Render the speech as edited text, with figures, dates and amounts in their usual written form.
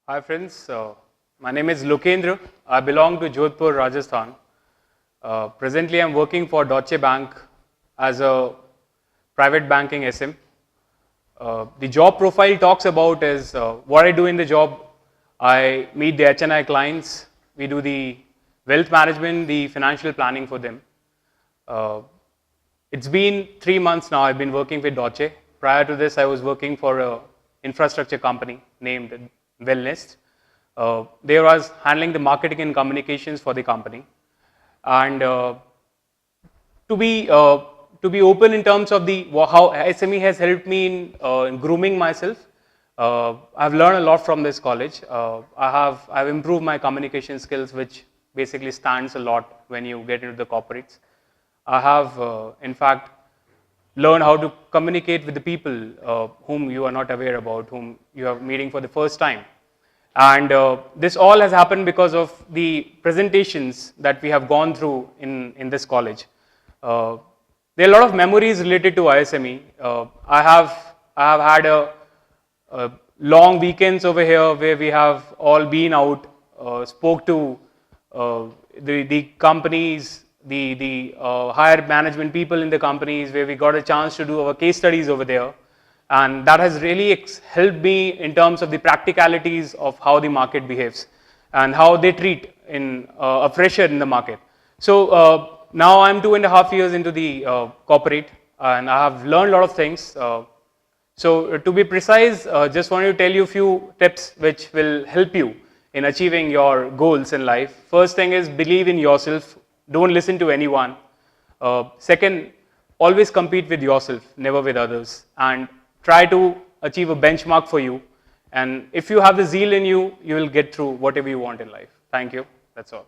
Hi friends, my name is Lokendra. I belong to Jodhpur, Rajasthan. Presently I am working for Deutsche Bank as a private banking SM. The job profile talks about is what I do in the job. I meet the HNI clients. We do the wealth management, the financial planning for them. It's been 3 months now I've been working with Deutsche. Prior to this I was working for an infrastructure company named Wellnest. There I was handling the marketing and communications for the company. And to be open in terms of the how SME has helped me in grooming myself. I've learned a lot from this college. I've improved my communication skills, which basically stands a lot when you get into the corporates. I have in fact learned how to communicate with the people whom you are not aware about, whom you are meeting for the first time. And this all has happened because of the presentations that we have gone through in this college. There are a lot of memories related to ISME. I have had a long weekends over here where we have all been out, spoke to the companies, the higher management people in the companies, where we got a chance to do our case studies over there. And that has really helped me in terms of the practicalities of how the market behaves and how they treat in a fresher in the market. So now I'm 2.5 years into the corporate, and I have learned a lot of things. So to be precise, just want to tell you a few tips which will help you in achieving your goals in life. First thing is believe in yourself. Don't listen to anyone. Second, always compete with yourself, never with others. And try to achieve a benchmark for you. And if you have the zeal in you, you will get through whatever you want in life. Thank you. That's all.